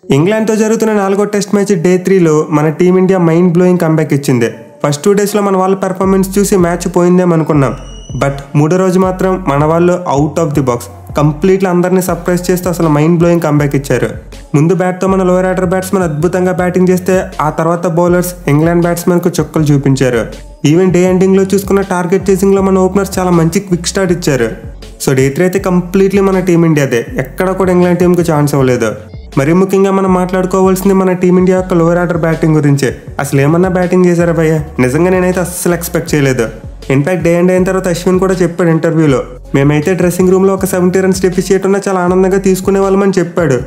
ఇంగ్లాండ్తో జరుగుతున్న 4వ test match day 3లో మన టీమిండియా మైండ్ బ్లోయింగ్ కంబ్యాక్ ఇచ్చింది. ఫస్ట్ 2 డేస్లో మన వాళ్ళ పెర్ఫార్మెన్స్ చూసి మ్యాచ్ పోయిందేమనుకున్నాం. బట్ 3వ రోజు మాత్రం మన వాళ్ళు out of the box completely అందరినీ సర్ప్రైజ్ చేస్తూ అసలు మైండ్ బ్లోయింగ్ కంబ్యాక్ ఇచ్చారు. ముందు బ్యాట్తో మన లోయర్ ఆర్డర్ బ్యాట్స్మెన్ అద్భుతంగా బ్యాటింగ్ చేస్తే ఆ తర్వాత బౌలర్స్ ఇంగ్లాండ్ బ్యాట్స్మెన్కు చుక్కలు చూపించారు. ఈవెన్ డే ఎండింగ్లో చూసుకున్న టార్గెట్ చేసింగ్లో మన ఓపెనర్స్ చాలా మంచి క్విక్ స్టార్ట్ ఇచ్చారు. సో డే 3 అయితే కంప్లీట్లీ మన టీమిండియాదే, ఎక్కడ కూడా ఇంగ్లాండ్ టీంకు ఛాన్స్ ఇవ్వలేదు. మరీ ముఖ్యంగా మనం మాట్లాడుకోవాల్సింది మన టీమిండియా యొక్క లోయర్ ఆర్డర్ బ్యాటింగ్ గురించే. అసలు ఏమన్నా బ్యాటింగ్ చేశారా భయ్య? నిజంగా నేనైతే అస్సలు ఎక్స్పెక్ట్ చేయలేదు. ఇన్ఫాక్ట్ డే ఎండ్ అయిన తర్వాత అశ్విన్ కూడా చెప్పాడు ఇంటర్వ్యూలో, మేమైతే డ్రెస్సింగ్ రూమ్లో ఒక 70 రన్స్ డెఫిషియట్ ఉన్నా చాలా ఆనందంగా తీసుకునే వాళ్ళమని చెప్పాడు.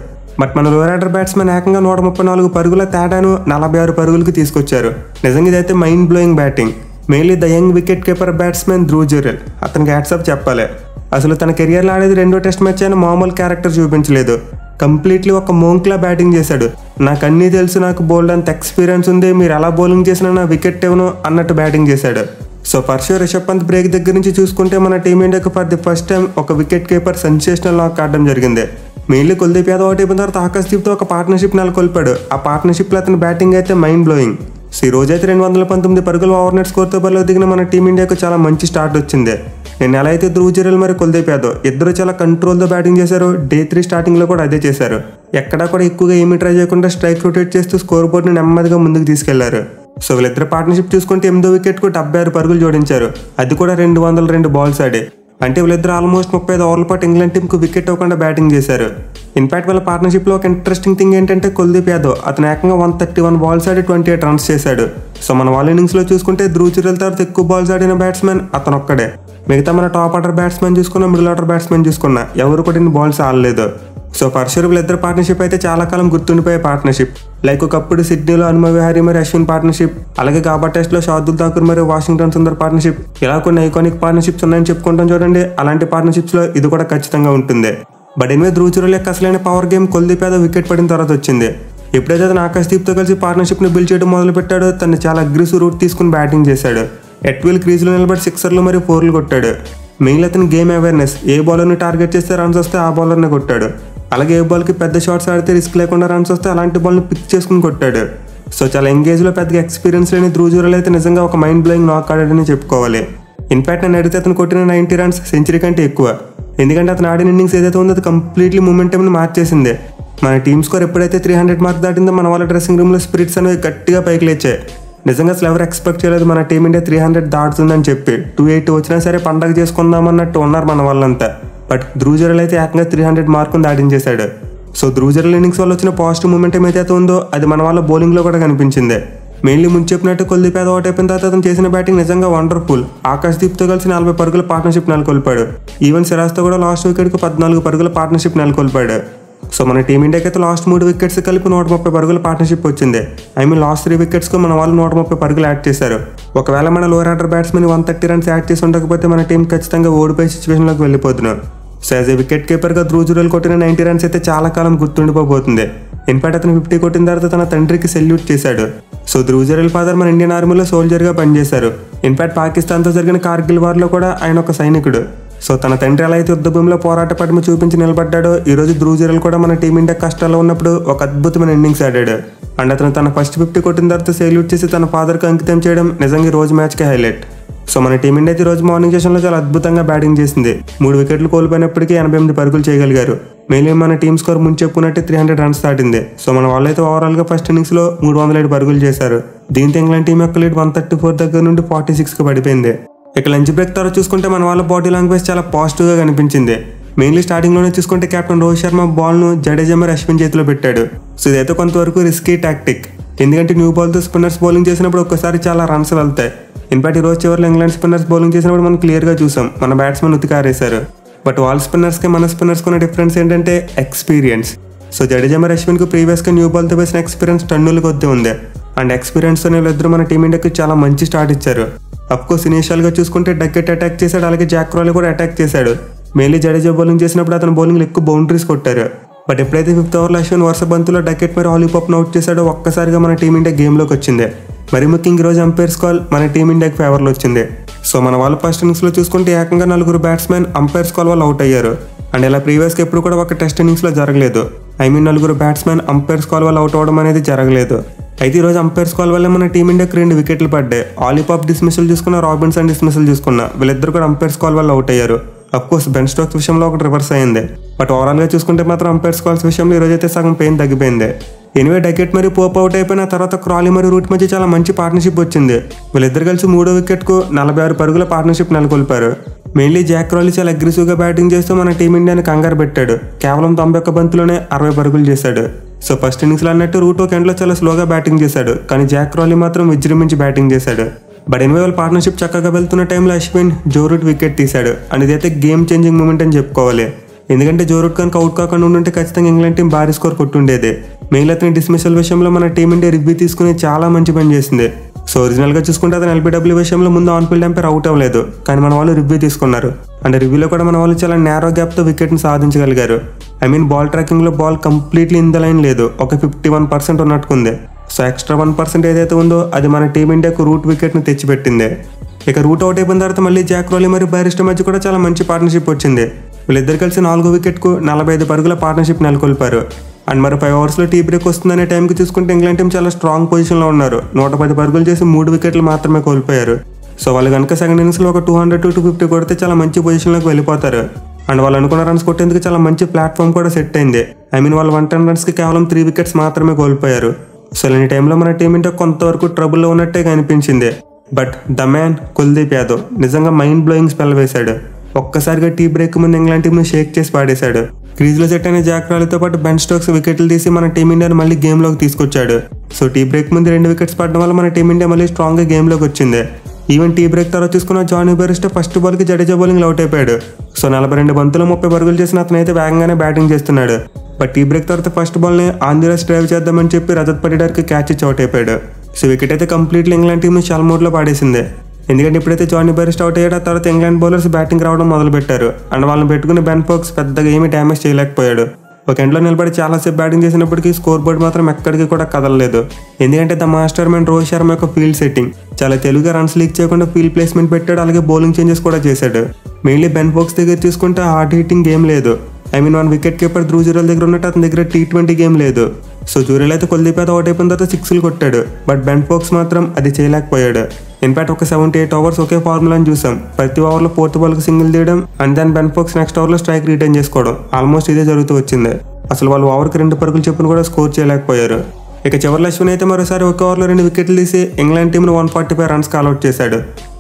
బట్ మన లోయర్ ఆర్డర్ బ్యాట్స్మెన్ ఏకంగా 134 పరుగుల తేడాను 46 పరుగులకు తీసుకొచ్చారు. నిజంగా ఇదైతే mind blowing batting. Mainly the young wicket keeper batsmen Dhruv Jurel, అతనికి హ్యాట్సాప్ చెప్పాలి. అసలు తన కెరియర్లో ఆడేది 2వ టెస్ట్ మ్యాచ్ అయినా మామూలు క్యారెక్టర్ చూపించలేదు. కంప్లీట్లీ ఒక మోంక్లా బ్యాటింగ్ చేశాడు. నాకు అన్నీ తెలుసు, నాకు బౌల్డ్ అంత ఎక్స్పీరియన్స్ ఉంది, మీరు ఎలా బౌలింగ్ చేసినా నా వికెట్ ఇవ్వను అన్నట్టు బ్యాటింగ్ చేశాడు. So for sure Rishabh Pant break దగ్గర నుంచి చూసుకుంటే మన టీమిండియాకు ఫర్ ది ఫస్ట్ టైం ఒక వికెట్ కీపర్ సెన్సేషనల్ నాక్ ఆడడం జరిగింది. మెయిన్లీ కుల్దీప్ యాదవ్ అవుట్ అయిపోయిన తర్వాత ఆకాశ్దీప్తో ఒక పార్ట్నర్షిప్ నెలకొల్పాడు. ఆ పార్ట్నర్షిప్లో అతని బ్యాటింగ్ అయితే మైండ్ బ్లోయింగ్. సో ఈ రోజైతే 219 పరుగుల ఓవర్నెట్ స్కోర్తో బరిలో దిగిన మన టీమిండియాకు చాలా మంచి స్టార్ట్ వచ్చింది. నేను ఎలా అయితే ధ్రువ్ జురెల్ మరి కుల్దీప్ యాదవ్ ఇద్దరు చాలా కంట్రోల్తో బ్యాటింగ్ చేశారు. డే 3 స్టార్టింగ్లో కూడా అదే చేశారు. ఎక్కడా కూడా ఎక్కువగా ఏమీ ట్రై చేయకుండా స్ట్రైక్ రొటేట్ చేస్తూ స్కోర్ బోర్డ్ని నెమ్మదిగా ముందుకు తీసుకెళ్లారు. సో వీళ్ళిద్దరు పార్ట్నర్షిప్ చూసుకుంటే 8వ వికెట్కు 76 పరుగులు జోడించారు. అది కూడా 202 బాల్స్ ఆడే. అంటే వీళ్ళిద్దరు ఆల్మోస్ట్ 35 ఓవర్ల పాటు ఇంగ్లాండ్ టీంకు వికెట్ అవ్వకుండా బ్యాటింగ్ చేశారు. ఇన్ఫాక్ట్ వాళ్ళ పార్ట్నర్షిప్లో ఒక ఇంట్రెస్టింగ్ థింగ్ ఏంటంటే కుల్దీప్ యాదవ్ అతను ఏకంగా 131 బాల్స్ ఆడి 28 రన్స్ చేశాడు. సో మన వాళ్ళ ఇన్నింగ్స్లో చూసుకుంటే ధ్రువ్ జురెల్ తర్వాత ఎక్కువ బాల్స్ ఆడిన బ్యాట్స్మెన్ అతను ఒక్కడే. మిగతా మన టాప్ ఆర్డర్ బ్యాట్స్మెన్ చూసుకున్నా, మిడిల్ ఆర్డర్ బ్యాట్స్మెన్ చూసుకున్నా ఎవరు కూడా ఇన్ని బాల్స్ ఆడలేదు. సో ఫర్ షూర్ వీళ్ళిద్దరు పార్ట్నర్షిప్ అయితే చాలా కాలం గుర్తుండిపోయే పార్ట్నర్షిప్. లైక్ ఒకప్పుడు సిడ్నీలో హనుమ విహారీ మరి అశ్విన్ పార్ట్నర్షిప్, అలాగే గాబా టెస్ట్లో షార్దుల్ ఠాకూర్ మరియు వాషింగ్టన్ సుందర్ పార్ట్నర్షిప్, ఇలా కొన్ని ఐకానిక్ పార్ట్నర్షిప్స్ ఉన్నాయని చెప్పుకుంటాం చూడండి. అలాంటి పార్ట్నర్షిప్స్లో ఇది కూడా ఖచ్చితంగా ఉంటుంది. బట్ ఎనివే ధ్రువ్ జురెల్ యొక్క అసలైన power game Kuldeep Yadav wicket పడిన తర్వాత వచ్చింది. ఎప్పుడైతే అతను ఆకాశ్దీప్తో కలిసి పార్ట్నర్షిప్ని బిల్డ్ చేయడం మొదలు పెట్టాడో తను చాలా అగ్రెసివ్ రూట్ తీసుకుని బ్యాటింగ్ చేశాడు. ఎట్విల్ క్రీజ్లో నిలబడి 6ర్లు మరియు 4లు కొట్టాడు. మెయిన్లీ అతని గేమ్ అవేర్నెస్, ఏ బౌలర్ని టార్గెట్ చేస్తే రన్స్ వస్తే ఆ బౌలర్ని కొట్టాడు. అలాగే ఏ బాల్కి పెద్ద షాట్స్ ఆడితే రిస్క్ లేకుండా రన్స్ వస్తే అలాంటి బాల్ని పిక్ చేసుకుని కొట్టాడు. సో చాలా ఎంగేజ్లో పెద్దగా ఎక్స్పీరియన్స్ లేని ధ్రువ్ జురెల్ అయితే నిజంగా ఒక మైండ్ బ్లోయింగ్ నాక్ ఆడాడని చెప్పుకోవాలి. ఇన్ఫాక్ట్ నేను అడిగితే అతను కొట్టిన 90 రన్స్ సెంచరీ కంటే ఎక్కువ. ఎందుకంటే అతను ఆడిన ఇన్నింగ్స్ ఏదైతే ఉందో అది కంప్లీట్లీ మూమెంటంని మార్చేసింది. మన టీమ్ స్కోర్ ఎప్పుడైతే 300 మార్క్ దాటిందో మన వాళ్ళ డ్రెస్సింగ్ రూమ్లో స్పిరిట్స్ అనేవి గట్టిగా పైకి లేచాయి. నిజంగా అసలు ఎవరు ఎక్స్పెక్ట్ చేయలేదు మన టీమిండియా 300 దాటుతుందని చెప్పి. 280 వచ్చినా సరే పండగ చేసుకుందామన్నట్టు ఉన్నారు మన వాళ్ళంతా. బట్ ధ్రువ్ జురెల్ అయితే ఏకంగా 300 మార్కును దాటించేశాడు. సో ధ్రువ్ జురెల్ ఇన్నింగ్స్ వల్ల వచ్చిన పాజిటివ్ మూమెంటం ఏదైతే ఉందో అది మన వాళ్ళ బౌలింగ్లో కూడా కనిపించింది. మెయిన్లీ ముందు చెప్పినట్టు కుల్దీప్ యాదవ్ అవుట్ అయిపోయిన తర్వాత అతను చేసిన బ్యాటింగ్ నిజంగా వండర్ఫుల్. ఆకాశ్దీప్తో కలిసి 40 పరుగుల పార్ట్నర్షిప్ నెలకొల్పాడు. ఈవెన్ సిరాజ్తో కూడా లాస్ట్ వికెట్కు 14 పరుగుల పార్ట్నర్షిప్ నెలకొల్పాడు. సో మన టీమిండియాకి అయితే లాస్ట్ 3 వికెట్స్ కలిపి 130 పరుగుల పార్ట్నర్షిప్ వచ్చింది. లాస్ట్ 3 వికెట్స్కు మన వాళ్ళు 130 పరుగులు యాడ్ చేశారు. ఒకవేళ మన lower order batsmen 130 runs add చేసి ఉండకపోతే మన టీం ఖచ్చితంగా ఓడిపోయే సిచ్యువేషన్లోకి వెళ్ళిపోతున్నాం. సో యాజ్ ఏ వికెట్ కీపర్గా ధ్రువ్ జురెల్ కొట్టిన 90 రన్స్ అయితే చాలా కాలం గుర్తుండిపోబోతుంది. ఇన్ఫాక్ట్ అతను 50 కొట్టిన తర్వాత తన తండ్రికి సెల్యూట్ చేశాడు. సో ధ్రువ్ జురెల్ ఫాదర్ మన ఇండియన్ ఆర్మీలో సోల్జర్గా పనిచేశారు. ఇన్ఫాక్ట్ పాకిస్తాన్తో జరిగిన కార్గిల్ వార్లో కూడా ఆయన ఒక సైనికుడు. సో తన తండ్రి ఎలా అయితే యుద్ధభూమిలో పోరాట పటిమ చూపించి నిలబడ్డాడో ఈరోజు ధ్రువ్ జురెల్ కూడా మన టీమిండియా కష్టాల్లో ఉన్నప్పుడు ఒక అద్భుతమైన ఇన్నింగ్స్ ఆడాడు. అండ్ అతను తన ఫస్ట్ 50 కొట్టిన తర్వాత సెల్యూట్ చేసి తన ఫాదర్కి అంకితం చేయడం నిజంగా ఈ రోజు మ్యాచ్కి హైలైట్. సో మన టీమిండియా ఈ రోజు మార్నింగ్ సెషన్లో చాలా అద్భుతంగా బ్యాటింగ్ చేసింది. 3 వికెట్లు కోల్పోయినప్పటికీ 88 పరుగులు చేయగలిగారు. మెయిన్లీ మన టీమ్ స్కోర్ ముందు చెప్పుకున్నట్టు 300 రన్స్ దాటింది. సో మన వాళ్ళైతే ఓవరాల్గా ఫస్ట్ ఇన్నింగ్స్లో 307 పరుగులు చేశారు. దీంతో ఇంగ్లాండ్ టీం యొక్క లీడ్ 134 దగ్గర నుండి 46కి పడిపోయింది. ఇక లంచ్ బ్రేక్ తర్వాత చూసుకుంటే మన వాళ్ళ బాడీ లాంగ్వేజ్ చాలా పాజిటివ్గా కనిపించింది. మెయిన్లీ స్టార్టింగ్లోనే చూసుకుంటే కెప్టెన్ రోహిత్ శర్మ బాల్ను జడేజా మరి అశ్విన్ చేతిలో పెట్టాడు. సో ఇదైతే కొంతవరకు రిస్కీ టాక్టిక్. ఎందుకంటే న్యూ బాల్తో స్పిన్నర్స్ బౌలింగ్ చేసినప్పుడు ఒక్కసారి చాలా రన్స్ వెళ్తాయి. ఇన్ఫాక్ట్ ఈ రోజు చివరిలో ఇంగ్లాండ్ స్పిన్నర్స్ బౌలింగ్ చేసినప్పుడు మనం క్లియర్గా చూసాం మన బ్యాట్స్మెన్ ఉతికారేశారు. బట్ వాళ్ళ స్పిన్నర్స్కి మన స్పిన్నర్స్కి ఉన్న డిఫరెన్స్ ఏంటంటే ఎక్స్పీరియన్స్. సో జడేజా మరి అశ్విన్కు ప్రీవియస్గా న్యూ బాల్తో వేసిన ఎక్స్పీరియన్స్ టన్నుల కొద్దీ ఉంది. అండ్ ఎక్స్పీరియన్స్తో వీళ్ళిద్దరూ మన టీమిండియాకి చాలా మంచి స్టార్ట్ ఇచ్చారు. అఫ్కోర్స్ ఇనిషియల్గా చూసుకుంటే డగ్గెట్ అటాక్ చేశాడు, అలాగే జాక్ క్రాలీ కూడా అటాక్ చేశాడు. మెయిన్లీ జడేజా బౌలింగ్ చేసినప్పుడు అతను బౌలింగ్లో ఎక్కువ బౌండరీస్ కొట్టారు. బట్ ఎప్పుడైతే 5th ఓవర్లో అశ్విన్ వరుస బంతులో డగ్గెట్ మరి హాలీపాప్ను అవుట్ చేశాడో ఒక్కసారిగా మన టీమిండియా గేమ్లోకి వచ్చింది. మరి ముఖ్యంగా ఈరోజు అంపైర్స్ కాల్ మన టీమిండియాకి ఫేవర్లో వచ్చింది. సో మన వాళ్ళ ఫస్ట్ ఇన్నింగ్స్లో చూసుకుంటే ఏకంగా 4 బ్యాట్స్మెన్ అంపైర్స్ కాల్ వాళ్ళు అవుట్ అయ్యారు. అండ్ ఇలా ప్రీవియస్గా ఎప్పుడు కూడా ఒక టెస్ట్ ఇన్నింగ్స్లో జరగలేదు. నలుగురు బ్యాట్స్మెన్ అంపైర్స్ కాల్ వల్ల అవుట్ అవడం అనేది జరగలేదు. అయితే ఈరోజు అంపైర్స్ కాల్ వల్ల మన టీమిండియాకి 2 వికెట్లు పడ్డాయి. ఆలిపాప్ డిస్మిసల్ చూసుకున్న, రాబిన్సన్ డిస్మిసల్ చూసుకున్న, వీళ్ళిద్దరు కూడా అంపైర్స్ కాల్ వల్ల అవుట్ అయ్యారు. అఫ్కోర్స్ బెన్ స్టోక్స్ విషయంలో ఒకటి రివర్స్ అయింది. బట్ ఓవరాల్గా చూసుకుంటే మాత్రం అంపైర్స్ కాల్స్ విషయంలో ఈరోజు అయితే సగం పెయిన్ తగ్గిపోయింది. ఎనివే డకెట్ మరియు పోప్ అవుట్ అయిపోయిన తర్వాత క్రాలీ మరియు రూట్ మధ్య చాలా మంచి పార్ట్నర్షిప్ వచ్చింది. వీళ్ళిద్దరు కలిసి 3వ వికెట్కు 46 పరుగుల పార్ట్నర్షిప్ నెలకొల్పారు. మెయిన్లీ జాక్ క్రాలీ చాలా అగ్రెసివ్గా బ్యాటింగ్ చేస్తూ మన టీమిండియాని కంగారు పెట్టాడు. కేవలం 91 బంతులోనే 60 పరుగులు చేశాడు. సో ఫస్ట్ ఇన్నింగ్స్లో అన్నట్టు రూట్ ఒక ఎండ్లో చాలా స్లోగా బ్యాటింగ్ చేశాడు, కానీ జాక్ క్రాలీ మాత్రం విజృంభించి బ్యాటింగ్ చేశాడు. బట్ ఎనివే వాళ్ళ పార్ట్నర్షిప్ చక్కగా వెళ్తున్న టైంలో అశ్విన్ జో రూట్ వికెట్ తీశాడు. అండ్ ఇదైతే గేమ్ చేంజింగ్ మూమెంట్ అని చెప్పుకోవాలి. ఎందుకంటే జో రూట్ కనుక అవుట్ కాకుండా ఉంటే ఖచ్చితంగా ఇంగ్లాండ్ టీం భారీ స్కోర్ కొట్టుండేది. మెయిన్ అతని డిస్మిసల్ విషయంలో మన టీమిండియా రివ్యూ తీసుకుని చాలా మంచి పని చేసింది. సో ఒరిజినల్గా చూసుకుంటే అతను ఎల్బీడబ్ల్యూ విషయంలో ముందు ఆన్ ఫీల్డ్ ఎంపైర్ అవుట్ అవ్వలేదు, కానీ మన వాళ్ళు రివ్యూ తీసుకున్నారు. అండ్ రివ్యూలో కూడా మన వాళ్ళు చాలా నేరో గ్యాప్తో వికెట్ని సాధించగలిగారు. బాల్ ట్రాకింగ్లో ball completely in the line లేదు, ఒక 51% ఉన్నట్టుకుంది. సో ఎక్స్ట్రా 1% ఏదైతే ఉందో అది మన టీమిండియాకు రూట్ వికెట్ని తెచ్చిపెట్టింది. ఇక రూట్ అవుట్ అయిపోయిన తర్వాత మళ్ళీ జాక్ క్రాలీ మరియు బారిస్టో మధ్య కూడా చాలా మంచి పార్ట్నర్షిప్ వచ్చింది. వీళ్ళిద్దరు కలిసి 4వ వికెట్కు 45 పరుగుల పార్ట్నర్షిప్ నెలకొల్పారు. అండ్ మరి 5 ఓవర్స్లో టీ బ్రేక్ వస్తుందనే టైంకి చూసుకుంటే ఇంగ్లాండ్ టీం చాలా స్ట్రాంగ్ పొజిషన్లో ఉన్నారు. 110 పరుగులు చేసి 3 వికెట్లు మాత్రమే కోల్పోయారు. సో వాళ్ళు కనుక సెకండ్ ఇన్నింగ్స్లో ఒక 200 to 250 కొడితే చాలా మంచి పొజిషన్లోకి వెళ్ళిపోతారు. అండ్ వాళ్ళు అనుకున్న రన్స్ కొట్టేందుకు చాలా మంచి ప్లాట్ఫామ్ కూడా సెట్ అయింది. వాళ్ళు 110 రన్స్కి కేవలం 3 వికెట్స్ మాత్రమే కోల్పోయారు. సో ఈ టైంలో మన టీమిండియా కొంతవరకు ట్రబుల్లో ఉన్నట్టే కనిపించింది. But the man Kuldeep Yadav నిజంగా మైండ్ బ్లోయింగ్ స్పెల్ వేశాడు. ఒక్కసారిగా టీ బ్రేక్ ముందు ఇంగ్లాండ్ టీంను షేక్ చేసి పాడేశాడు. క్రీజ్లో సెట్ అయిన జాక్ క్రాలీతో పాటు బెన్ స్టోక్స్ వికెట్లు తీసి మన టీమిండియాను మళ్ళీ గేమ్లోకి తీసుకొచ్చాడు. సో టీ బ్రేక్ ముందు 2 వికెట్స్ పడడం వల్ల మన టీమిండియా మళ్ళీ స్ట్రాంగ్గా గేమ్లోకి వచ్చింది. ఈవెన్ టీ బ్రేక్ తర్వాత చూసుకున్న జానీ బెయిర్స్టో ఫస్ట్ బాల్కి జడేజా బౌలింగ్ అవుట్ అయిపోయాడు. సో 42 బంతులు 30 పరుగులు చేసిన అతనైతే వేగంగానే బ్యాటింగ్ చేస్తున్నాడు. బట్ టీ బ్రేక్ తర్వాత ఫస్ట్ బాల్ని ఆంధ్రస్ డ్రైవ్ చేద్దామని చెప్పి రజత్ పటిడార్కి క్యాచ్ ఇచ్చి అవుట్ అయిపోయాడు. సో వికెట్ అయితే కంప్లీట్లీ ఇంగ్లాండ్ టీంని షల్ మోడ్లో పాడేసింది. ఎందుకంటే ఇప్పుడైతే జానీ బెయిర్స్టో అవుట్ అయ్యాడు, తర్వాత ఇంగ్లాండ్ బౌలర్స్ బ్యాటింగ్ రావడం మొదలుపెట్టారు. అండ్ వాళ్ళని పెట్టుకుని బెన్ ఫోక్స్ పెద్దగా ఏమీ డ్యామేజ్ చేయలేకపోయాడు. ఒక ఎండ్లో నిలబడి చాలాసేపు బ్యాటింగ్ చేసినప్పటికీ స్కోర్ బోర్డ్ మాత్రం ఎక్కడికి కూడా కదలలేదు. ఎందుకంటే the master man Rohit Sharma యొక్క ఫీల్డ్ సెట్టింగ్ చాలా తెలుగుగా రన్స్ లీక్ చేయకుండా ఫీల్డ్ ప్లేస్మెంట్ పెట్టాడు, అలాగే బౌలింగ్ చేంజెస్ కూడా చేశాడు. మెయిన్లీ బెన్ ఫోక్స్ దగ్గర తీసుకుంటే హార్డ్ హిట్టింగ్ గేమ్ లేదు. మన వికెట్ కీపర్ ధ్రువ్ జురేల్ దగ్గర ఉన్నట్టు అతని దగ్గర T20 గేమ్ లేదు. సో జురేల్ అయితే కుల్దీప్ యాదవ్ అవుట్ అయిపోయిన తర్వాత 6లు కొట్టాడు. బట్ బెన్ ఫోక్స్ మాత్రం అది చేయలేకపోయాడు. ఇన్ఫాక్ట్ ఒక 78 ఓవర్స్ ఒకే ఫార్ములాని చూసాం. ప్రతి ఓవర్లో 4th బాల్కి సింగిల్ తీయడం, and then Ben Foakes next ఓవర్లో స్ట్రైక్ రిటర్న్ చేసుకోవడం, ఆల్మోస్ట్ ఇదే జరుగుతూ వచ్చింది. అసలు వాళ్ళు ఓవర్కి 2 పరుగులు చెప్పును కూడా స్కోర్ చేయలేకపోయారు. ఇక చివర్లో అశ్విన్ అయితే మరోసారి ఒక ఓవర్లో 2 వికెట్లు తీసి ఇంగ్లాండ్ టీంను 145 రన్స్ ఆల్అౌట్ చేశాడు.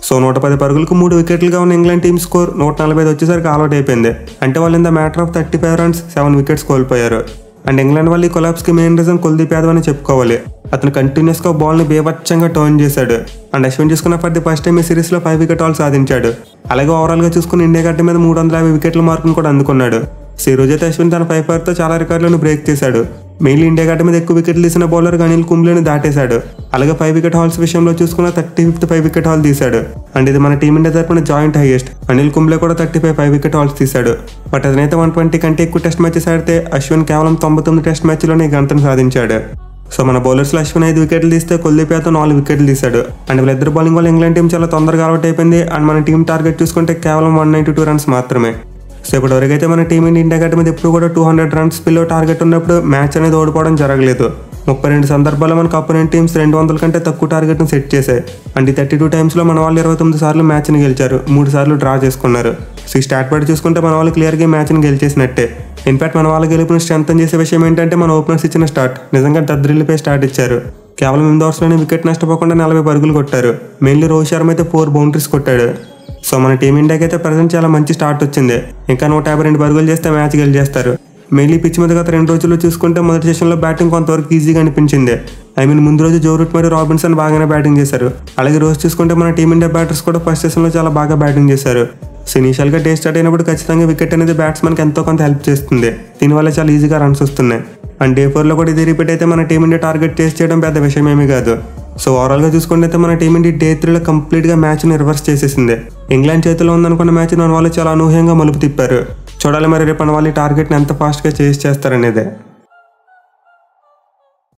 సో 110 పరుగులకు 3 వికెట్లుగా ఉన్న ఇంగ్లాండ్ టీం స్కోర్ 145 వచ్చేసరికి ఆల్అౌట్ అయిపోయింది. అంటే వాళ్ళు in the matter of 35 runs 7 wickets కోల్పోయారు. అండ్ ఇంగ్లాండ్ వాళ్ళ ఈ కొలాప్స్కి మెయిన్ రీజన్ కుల్దీప్ యాదవ్ అని చెప్పుకోవాలి. అతను కంటిన్యూస్గా బాల్ని బేభత్సంగా టర్న్ చేశాడు. అండ్ అశ్విన్ చూసుకున్న ఫర్ ది ఫస్ట్ టైం ఈ సిరీస్లో 5 వికెట్ ఆల్ సాధించాడు. అలాగే ఓవరాల్గా చూసుకుని ఇండియా గడ్డ మీద 350 వికెట్ల మార్కును కూడా అందుకున్నాడు. సో ఈ రోజైతే అశ్విన్ తన 5 పవర్తో చాలా రికార్డులను బ్రేక్ చేశాడు. మెయిన్లీ ఇండియా గడ్డ మీద ఎక్కువ వికెట్లు తీసిన బౌలర్ అనిల్ కుంబ్లేని దాటేశాడు. అలాగే 5 వికెట్ హాల్స్ విషయంలో చూసుకున్న 35th 5 వికెట్ హాల్ తీశాడు. అండ్ ఇది మన టీమిండియా తరపున జాయింట్ హైయెస్ట్. అనిల్ కుంబ్లే కూడా 35 5 వికెట్ హాల్స్ తీశాడు. బట్ అతనైతే 120 కంటే ఎక్కువ టెస్ట్ మ్యాచెస్ ఆడితే అశ్విన్ కేవలం 99 టెస్ట్ మ్యాచ్లోనే ఈ ఘనతను సాధించాడు. సో మన బౌలర్స్లో అశ్విన్ 5 వికెట్లు తీస్తే కుల్దీప్ యాదవ్ 4 వికెట్లు తీశాడు. అండ్ వీళ్ళిద్దరు బౌలింగ్ వల్ల ఇంగ్లాండ్ టీం చాలా తొందరగా అవుట్ అయిపోయింది. అండ్ మన టీం టార్గెట్ చూసుకుంటే కేవలం 192 రన్స్ మాత్రమే. సో ఇప్పటివరకు అయితే మన టీం ఇండియా గడ్డ మీద ఎప్పుడు కూడా 200 రన్స్ బిలో టార్గెట్ ఉన్నప్పుడు మ్యాచ్ అనేది ఓడిపోవడం జరగలేదు. 32 సందర్భాల్లో మనకు అపోనెంట్ టీమ్స్ 200 కంటే తక్కువ టార్గెట్ను సెట్ చేశాయి. అండ్ 32 టైమ్స్లో మన వాళ్ళు 29 సార్లు మ్యాచ్ని గెలిచారు, 3 సార్లు డ్రా చేసుకున్నారు. సో ఈ స్టాట్ బట్టి చూసుకుంటే మన వాళ్ళు క్లియర్గా మ్యాచ్ని గెలిచేసినట్టే. ఇన్ఫాక్ట్ మన వాళ్ళ గెలుపుని స్ట్రెంథన్ చేసే విషయం ఏంటంటే మన ఓపెనర్స్ ఇచ్చిన స్టార్ట్ నిజంగా దద్రిల్లిపై స్టార్ట్ ఇచ్చారు. కేవలం 8 ఓవర్స్లోనే వికెట్ నష్టపోకుండా 40 పరుగులు కొట్టారు. మెయిన్లీ రోహిత్ శర్మ అయితే 4 బౌండరీస్ కొట్టాడు. సో మన టీమిండియాకి అయితే ప్రజెంట్ చాలా మంచి స్టార్ట్ వచ్చింది. ఇంకా 152 పరుగులు చేస్తే మ్యాచ్ గెలిచేస్తారు. మెయిన్లీ పిచ్ మీద గత 2 రోజుల్లో చూసుకుంటే మొదటి సెషన్లో బ్యాటింగ్ కొంతవరకు ఈజీగా అనిపించింది. ముందు రోజు జో రూట్ మరియు రాబిన్సన్ బాగానే బ్యాటింగ్ చేశారు. అలాగే రోజు చూసుకుంటే మన టీమిండియా బ్యాటర్స్ కూడా ఫస్ట్ సెషన్లో చాలా బాగా బ్యాటింగ్ చేశారు. సో ఇనీషియల్గా డే స్టార్ట్ అయినప్పుడు ఖచ్చితంగా వికెట్ అనేది బ్యాట్స్మెన్కి ఎంతో కొంత హెల్ప్ చేస్తుంది. దీనివల్ల చాలా ఈజీగా రన్స్ వస్తున్నాయి. అండ్ డే 4లో కూడా ఇది రిపీట్ అయితే మన టీమిండియా టార్గెట్ చేసి చేయడం పెద్ద విషయం ఏమీ కాదు. సో ఓవరాల్గా చూసుకుంటే అయితే మన టీమిండియా డే 3లో కంప్లీట్గా మ్యాచ్ని రివర్స్ చేసేసింది. ఇంగ్లాండ్ చేతిలో ఉందనుకున్న మ్యాచ్ మన వాళ్ళు చాలా అనూహ్యంగా మలుపు తిప్పారు. చూడాలి మరి రేపు మన వాళ్ళు టార్గెట్ని ఎంత ఫాస్ట్గా చేసి చేస్తారనేదే.